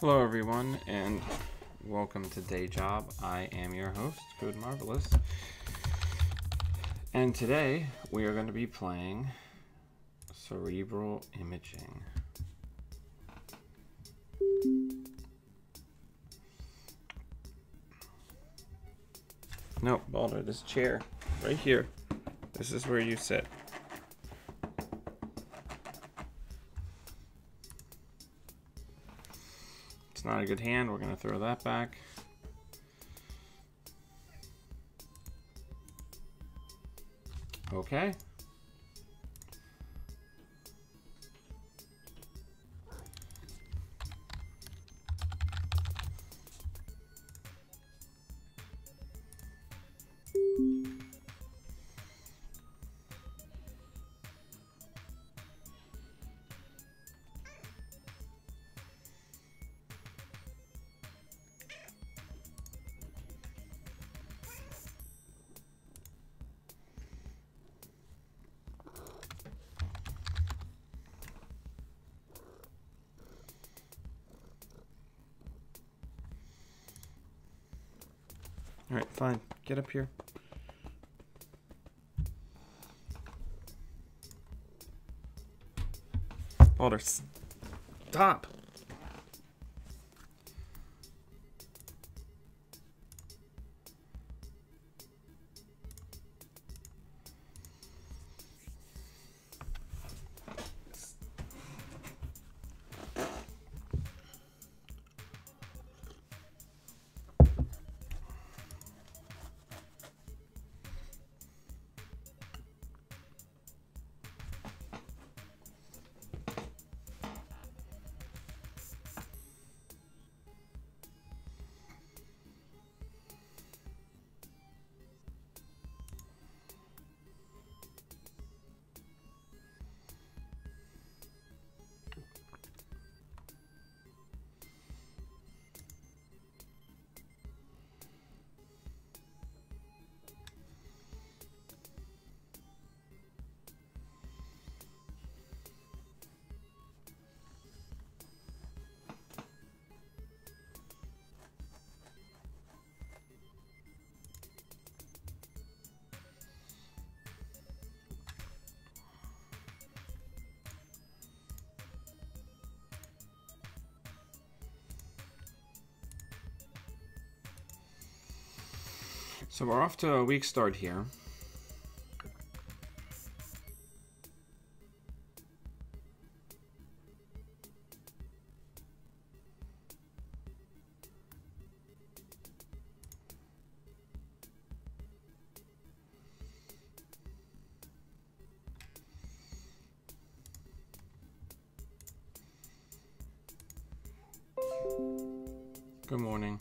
Hello everyone and welcome to Day Job. I am your host, Code Marvelous. And today we are going to be playing Cerebral Imaging. No, Balder, this chair right here. This is where you sit. It's not a good hand. We're going to throw that back. Okay. All right, fine. Get up here. Balder, stop. So we're off to a weak start here. Good morning.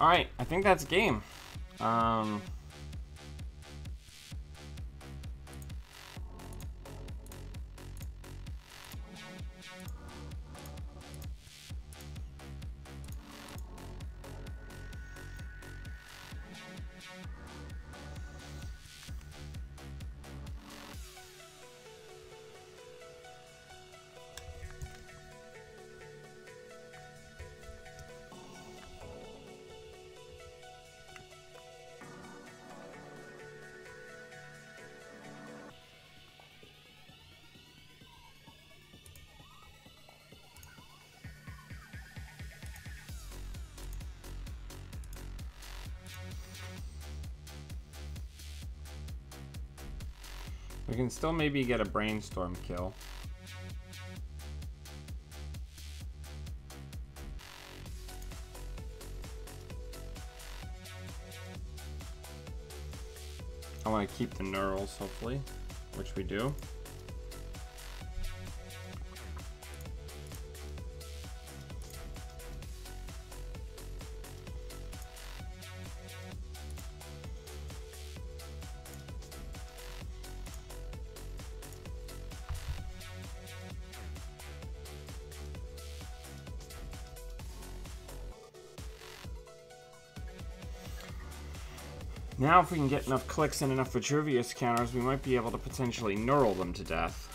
All right, I think that's game. We can still maybe get a brainstorm kill. I want to keep the knurls, hopefully, which we do. Now if we can get enough clicks and enough Vitruvius counters, we might be able to potentially knurl them to death.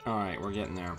Alright, we're getting there.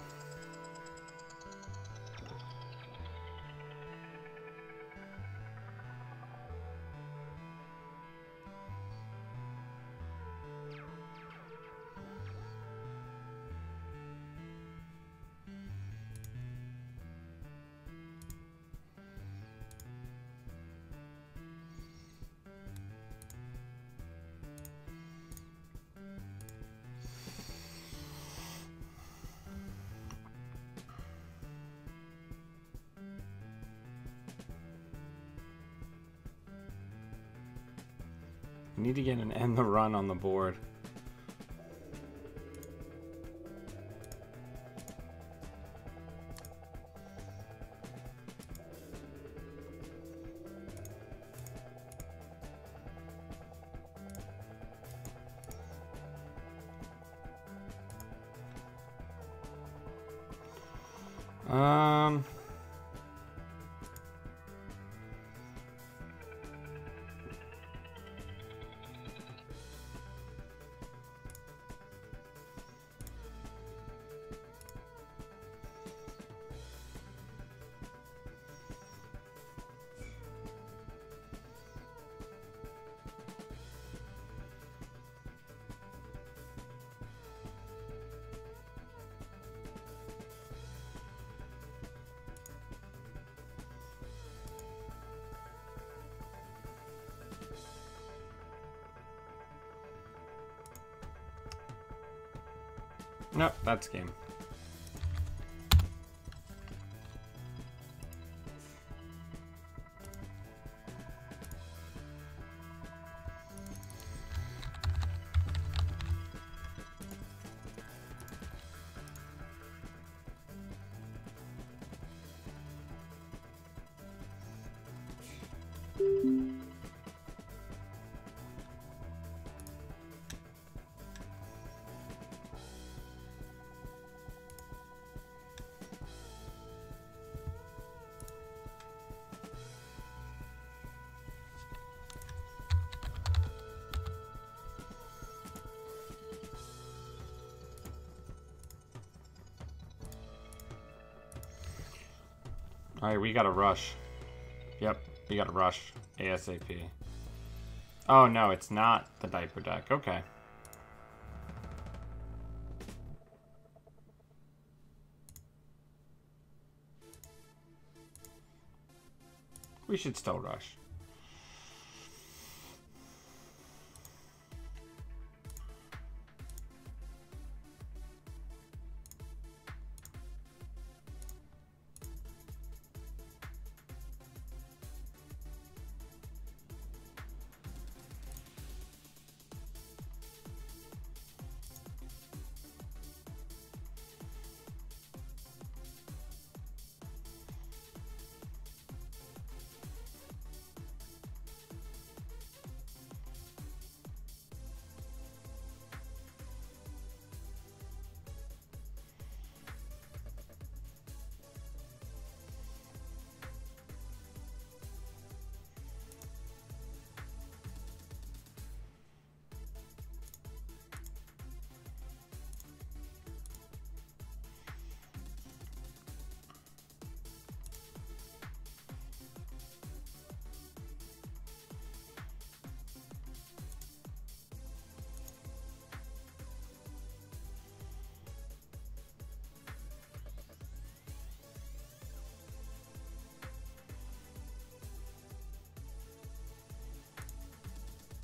We need to get an end the run on the board. Nope, that's game. Alright, we gotta rush. Yep, we gotta rush. ASAP. Oh no, it's not the diaper deck. Okay. We should still rush.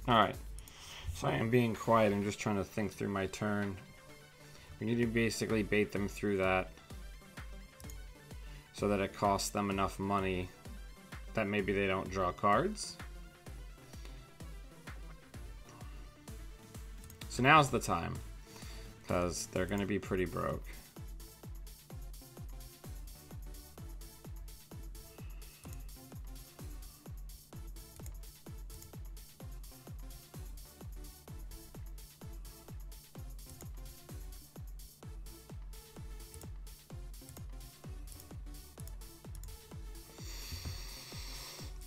Alright. So I am being quiet. I'm just trying to think through my turn. We need to basically bait them through that so that it costs them enough money that maybe they don't draw cards. So now's the time, because they're going to be pretty broke.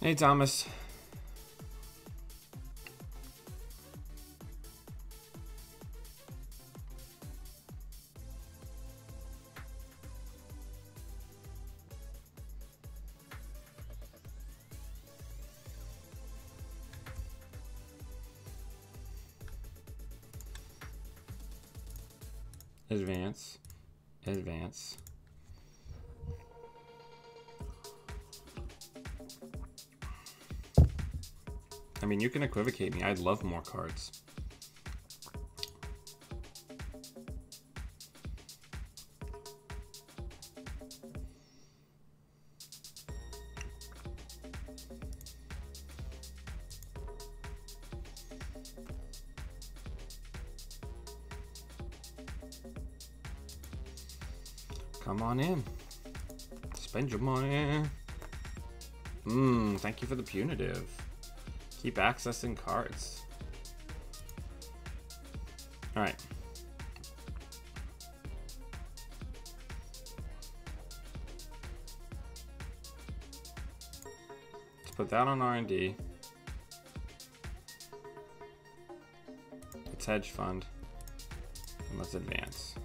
Hey, Thomas. Advance. Advance. I mean, you can equivocate me. I'd love more cards. Come on in. Spend your money. Thank you for the punitive. Keep accessing cards. Alright. Let's put that on R&D. Let's hedge fund. And let's advance.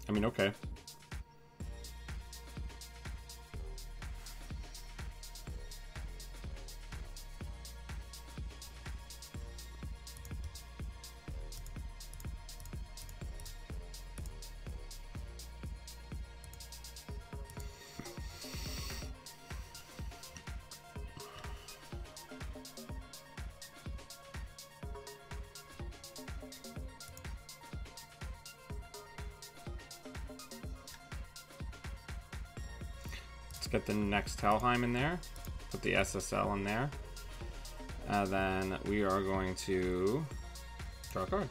I mean, okay. Get the next Helheim in there, put the SSL in there, and then we are going to draw a card.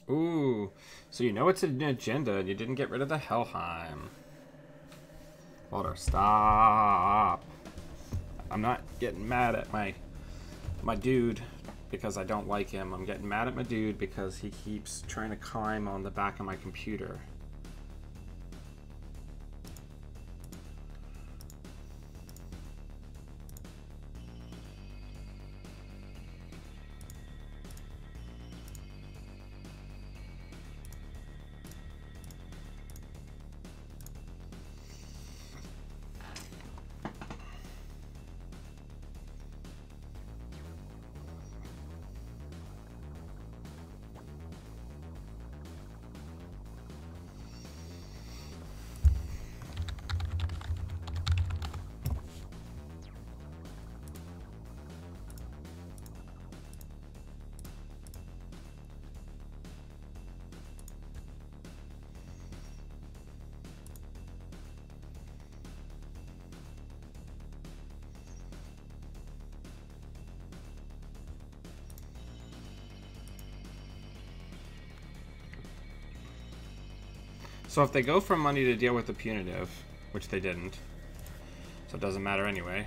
Ooh, so you know it's an agenda and you didn't get rid of the Helheim. Walter, stop. I'm not getting mad at my dude because I don't like him. I'm getting mad at my dude because he keeps trying to climb on the back of my computer. So if they go for money to deal with the punitive, which they didn't, so it doesn't matter anyway.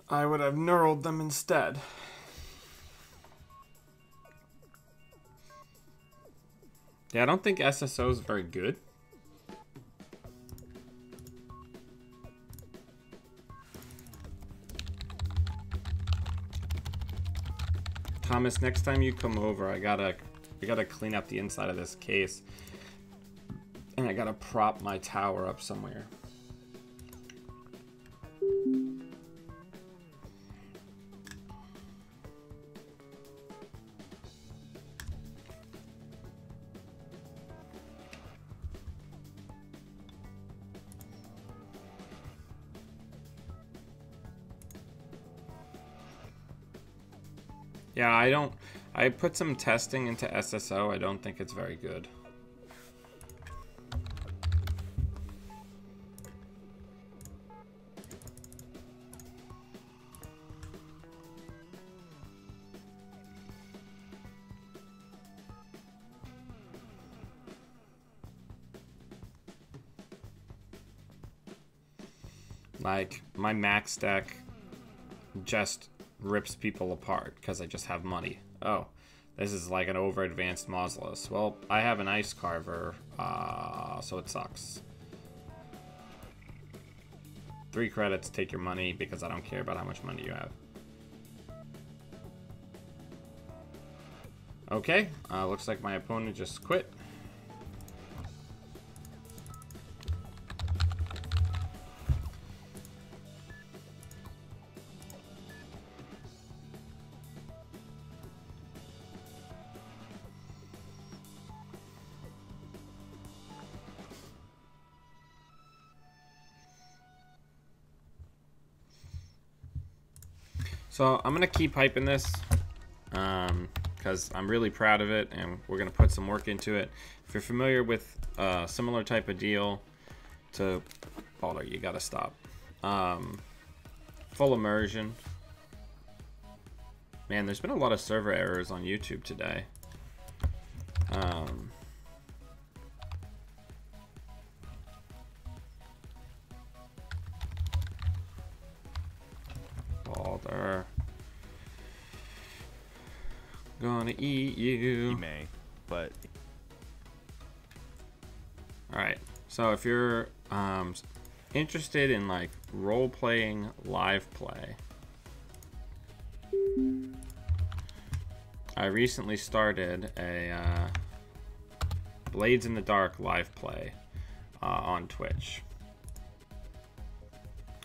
I would have knurled them instead. Yeah, I don't think SSO is very good. Thomas, next time you come over, I gotta clean up the inside of this case. And I gotta prop my tower up somewhere. Yeah, I put some testing into SSO. I don't think it's very good. Like, my max deck just rips people apart because I just have money. Oh, this is like an over advanced Mausolus. Well, I have an Ice Carver, so it sucks. 3 credits, take your money because I don't care about how much money you have. Okay, looks like my opponent just quit. So I'm gonna keep hyping this because I'm really proud of it, and we're gonna put some work into it. If you're familiar with a similar type of deal to Balder, you gotta stop. Full immersion. Man, there's been a lot of server errors on YouTube today. Balder. Gonna eat you. He may, but... Alright, so if you're interested in like role-playing live play, I recently started a Blades in the Dark live play on Twitch.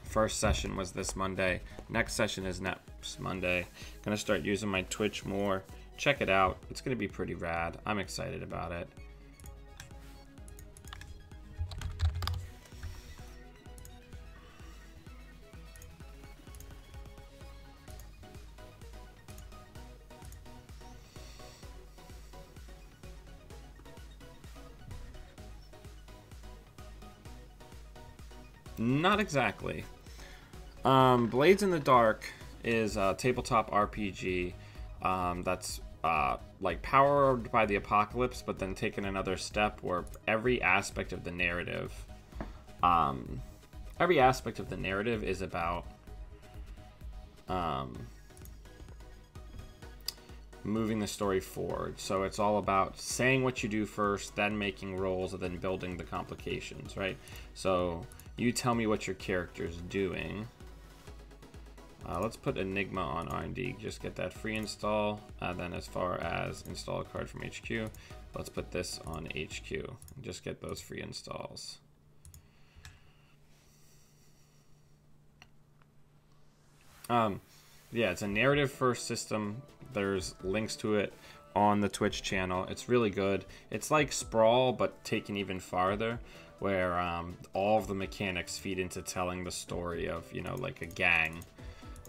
First session was this Monday. Next session is next Monday. Gonna start using my Twitch more. Check it out. It's gonna be pretty rad. I'm excited about it. Not exactly. Blades in the Dark is a tabletop RPG that's like powered by the apocalypse, but then taken another step where every aspect of the narrative is about moving the story forward. So it's all about saying what you do first, then making rolls, and then building the complications, right? So you tell me what your character's doing. Let's put Enigma on R&D, just get that free install. Then as far as install a card from HQ, let's put this on HQ and just get those free installs. Yeah, it's a narrative first system. There's links to it on the Twitch channel. It's really good. It's like Sprawl, but taken even farther, where all of the mechanics feed into telling the story of, you know, like a gang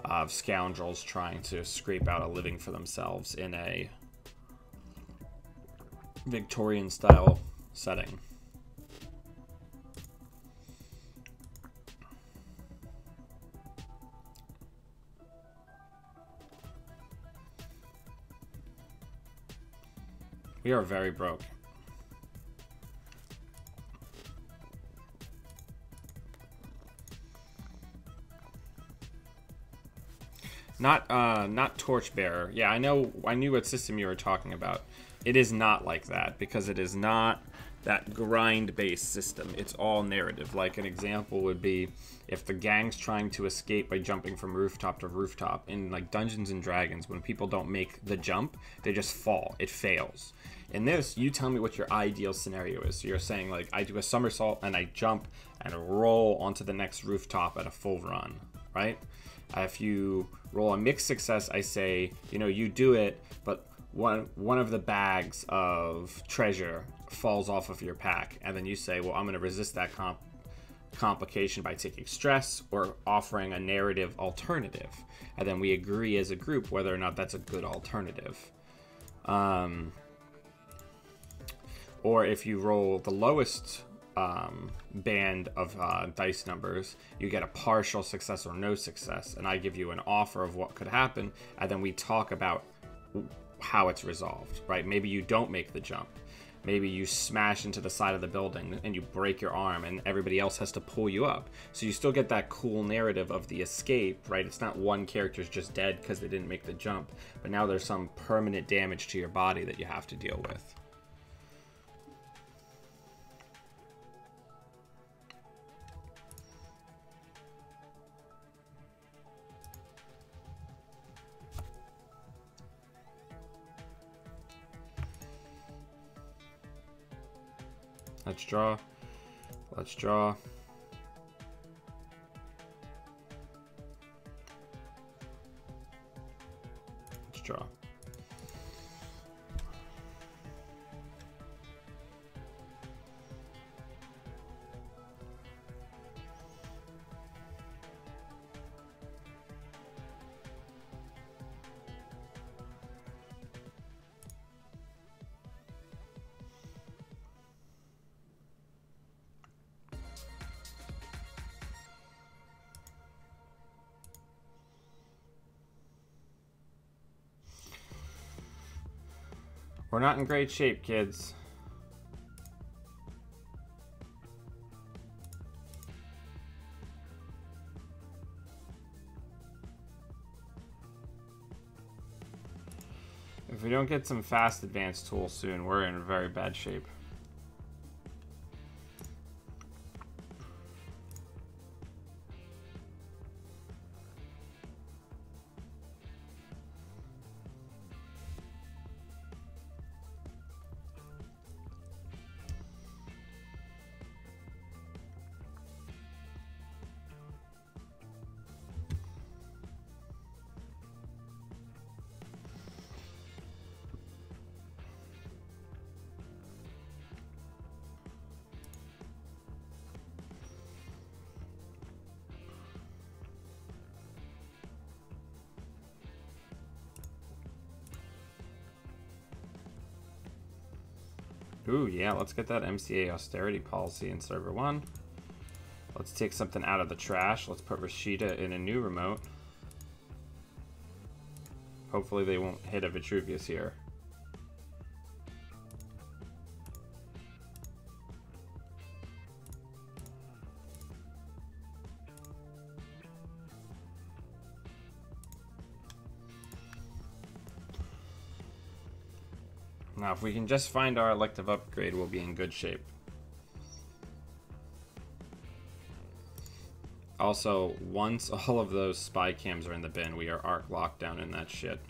of scoundrels trying to scrape out a living for themselves in a Victorian style setting. We are very broke. Not Torchbearer. Yeah, I knew what system you were talking about. It is not like that, because it is not that grind-based system. It's all narrative. Like, an example would be if the gang's trying to escape by jumping from rooftop to rooftop. In, like, Dungeons and Dragons, when people don't make the jump, they just fall. It fails. In this, you tell me what your ideal scenario is. So you're saying, like, I do a somersault and I jump and roll onto the next rooftop at a full run, right? If you roll a mixed success, I say, you know, you do it, but one of the bags of treasure falls off of your pack, and then you say, well, I'm going to resist that complication by taking stress or offering a narrative alternative, and then we agree as a group whether or not that's a good alternative. Or if you roll the lowest band of dice numbers, you get a partial success or no success, and I give you an offer of what could happen, and then we talk about how it's resolved, right? Maybe you don't make the jump. Maybe you smash into the side of the building and you break your arm and everybody else has to pull you up. So you still get that cool narrative of the escape, right? It's not one character's just dead because they didn't make the jump, but now there's some permanent damage to your body that you have to deal with. Let's draw. Let's draw. Let's draw. We're not in great shape, kids. If we don't get some fast advanced tools soon, we're in very bad shape. Ooh, yeah, let's get that MCA austerity policy in server 1. Let's take something out of the trash. Let's put Rashida in a new remote. Hopefully they won't hit a Vitruvius here. Now, if we can just find our elective upgrade, we'll be in good shape. Also, once all of those spy cams are in the bin, we are arc locked down in that shit.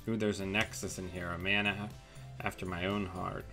Ooh, there's a Nexus in here, a man after my own heart.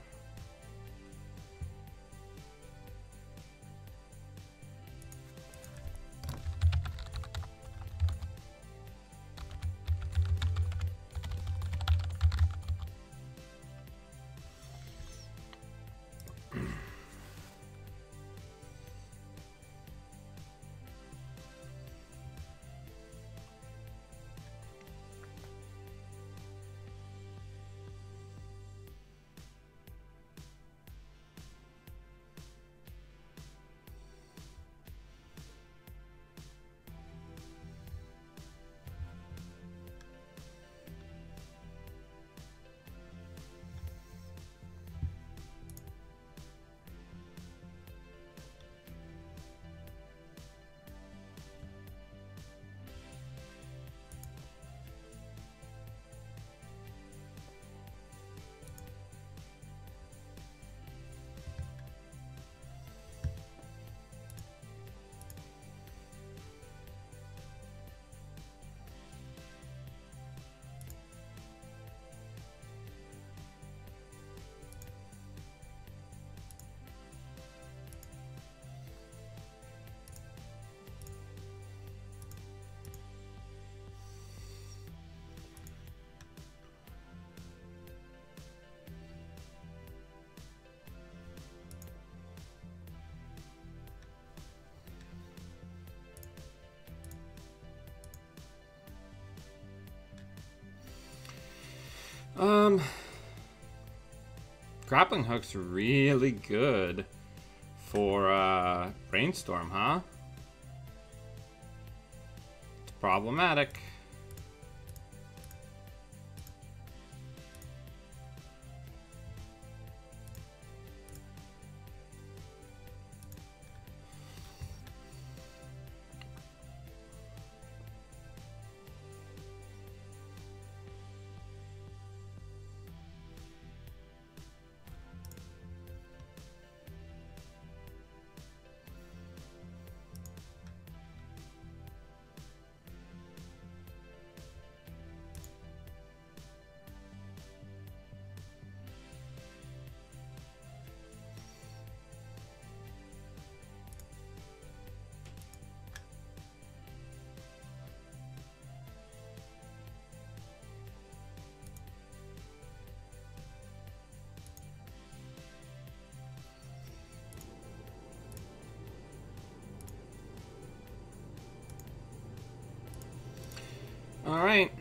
Grappling hook's really good for brainstorm, huh? It's problematic. All right.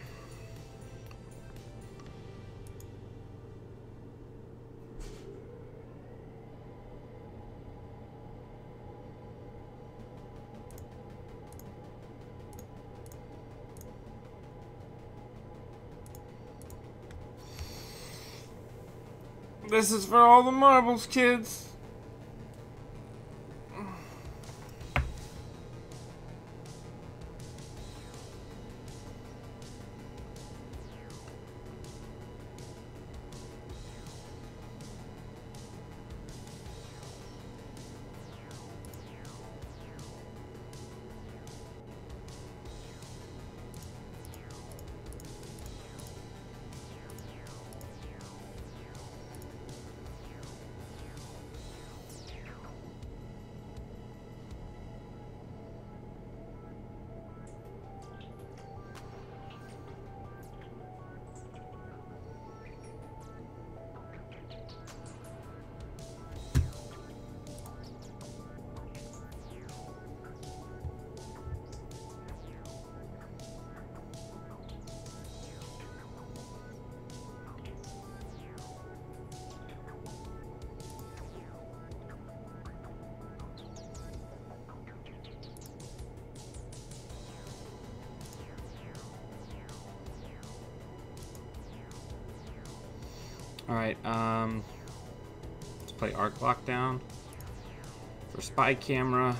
This is for all the marbles, kids. Alright, let's play Arc Lockdown for Spy Camera.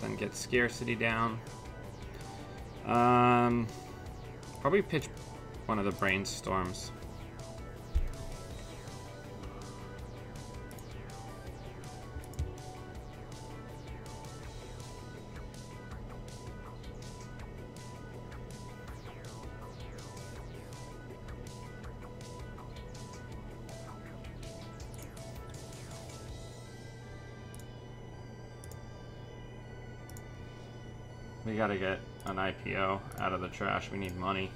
Then get Scarcity down. Probably pitch one of the Brainstorms. We gotta get an IPO out of the trash. We need money.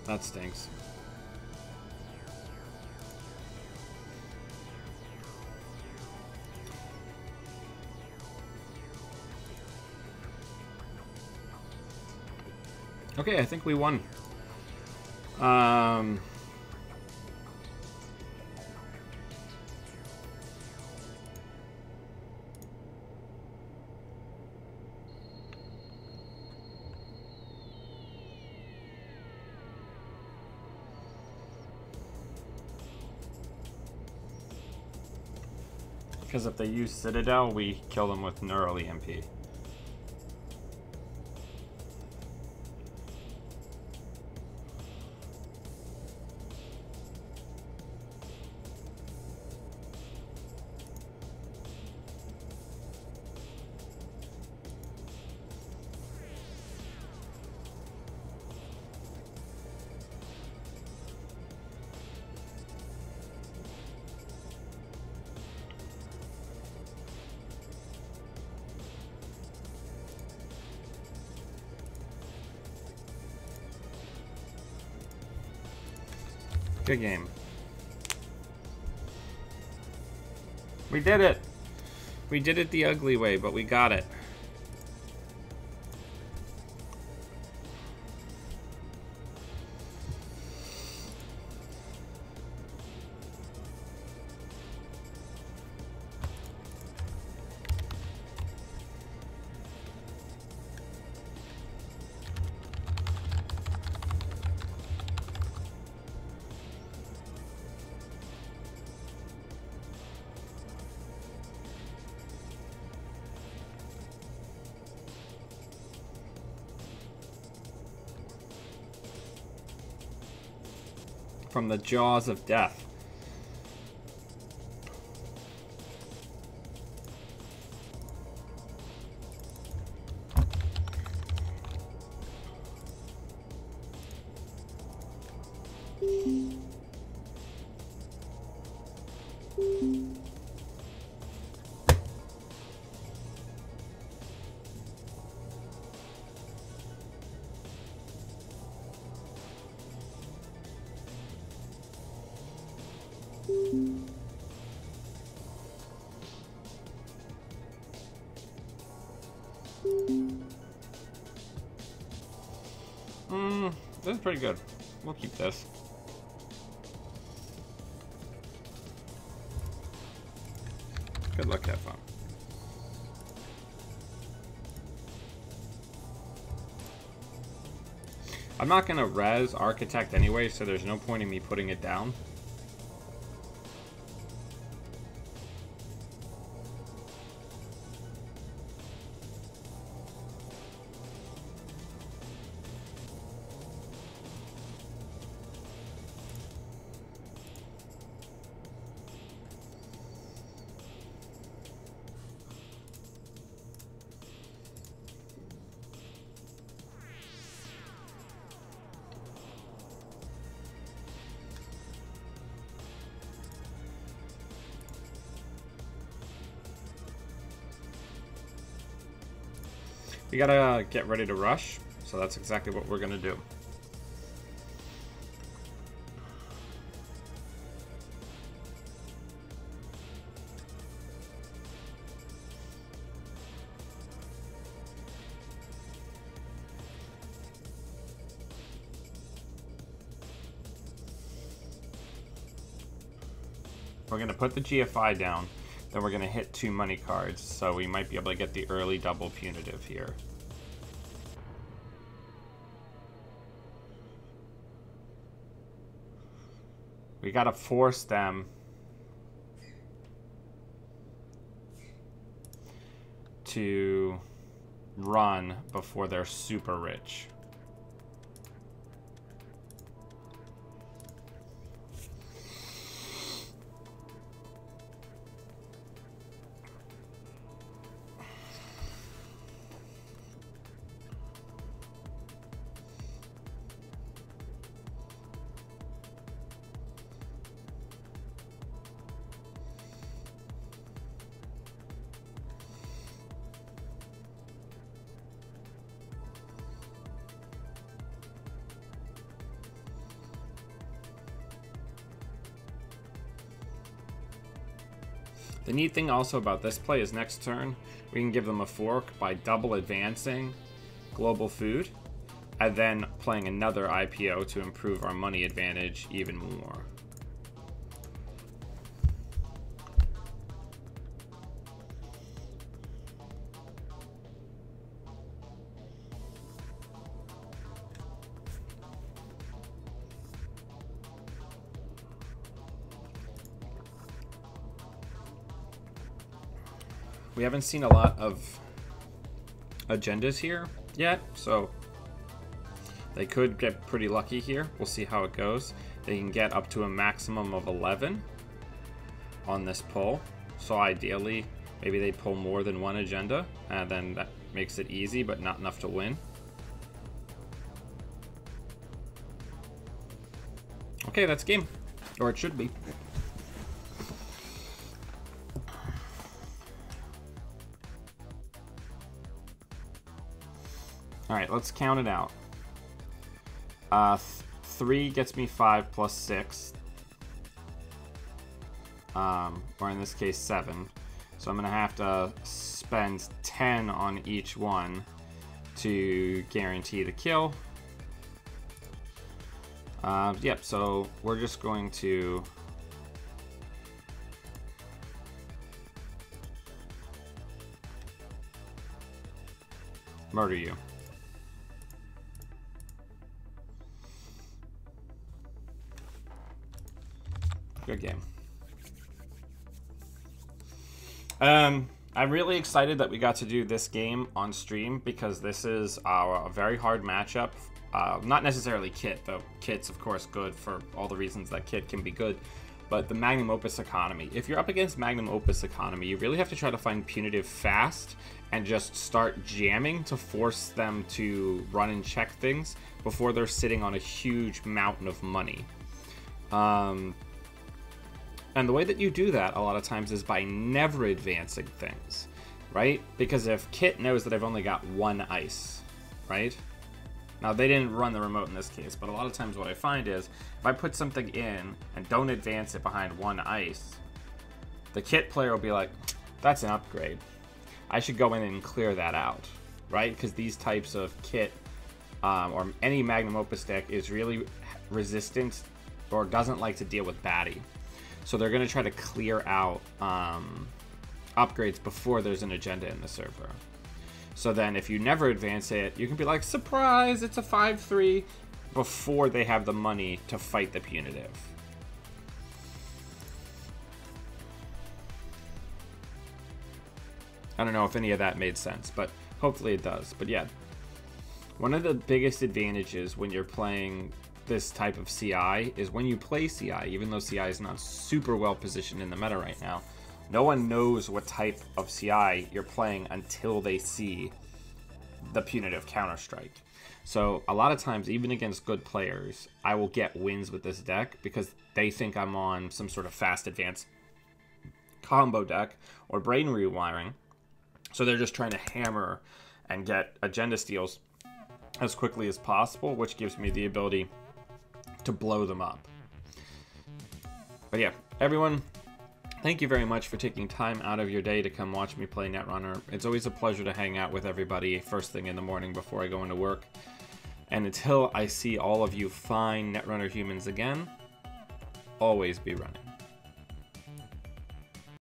That stinks. Okay, I think we won. Because if they use Citadel, we kill them with Neural EMP. Good game. We did it! We did it the ugly way, but we got it. From the jaws of death. This is pretty good. We'll keep this. Good luck, have fun. I'm not gonna res Architect anyway, so there's no point in me putting it down. We gotta get ready to rush, so that's exactly what we're gonna do. We're gonna put the GFI down. Then we're going to hit 2 money cards, so we might be able to get the early double punitive here. We got to force them to run before they're super rich. The neat thing also about this play is next turn, we can give them a fork by double advancing global food, and then playing another IPO to improve our money advantage even more. we haven't seen a lot of agendas here yet, so they could get pretty lucky here. We'll see how it goes. They can get up to a maximum of 11 on this pull. So ideally, maybe they pull more than one agenda, and then that makes it easy, but not enough to win. Okay, that's game. Or it should be. Alright, let's count it out. 3 gets me 5 plus 6. Or in this case, 7. So I'm going to have to spend 10 on each one to guarantee the kill. Yep, so we're just going to murder you. Good game. I'm really excited that we got to do this game on stream because this is a very hard matchup. Not necessarily Kit, though Kit's of course good for all the reasons that Kit can be good, but the Magnum Opus economy. If you're up against Magnum Opus economy, you really have to try to find Punitive fast and just start jamming to force them to run and check things before they're sitting on a huge mountain of money. And the way that you do that a lot of times is by never advancing things, right? Because if Kit knows that I've only got 1 ice, right? Now, they didn't run the remote in this case, but a lot of times what I find is if I put something in and don't advance it behind 1 ice, the Kit player will be like, that's an upgrade. I should go in and clear that out, right? Because these types of Kit or any Magnum Opus deck is really resistant or doesn't like to deal with baddie. So they're going to try to clear out upgrades before there's an agenda in the server. So then if you never advance it, you can be like, surprise, it's a 5-3, before they have the money to fight the punitive. I don't know if any of that made sense, but hopefully it does. But yeah, one of the biggest advantages when you're playing this type of CI is when you play CI, even though CI is not super well positioned in the meta right now, no one knows what type of CI you're playing until they see the punitive Counter-Strike. So a lot of times, even against good players, I will get wins with this deck because they think I'm on some sort of fast advance combo deck or brain rewiring. So they're just trying to hammer and get agenda steals as quickly as possible, which gives me the ability to blow them up. But yeah, everyone, thank you very much for taking time out of your day to come watch me play Netrunner. It's always a pleasure to hang out with everybody first thing in the morning before I go into work. And until I see all of you fine Netrunner humans again, always be running.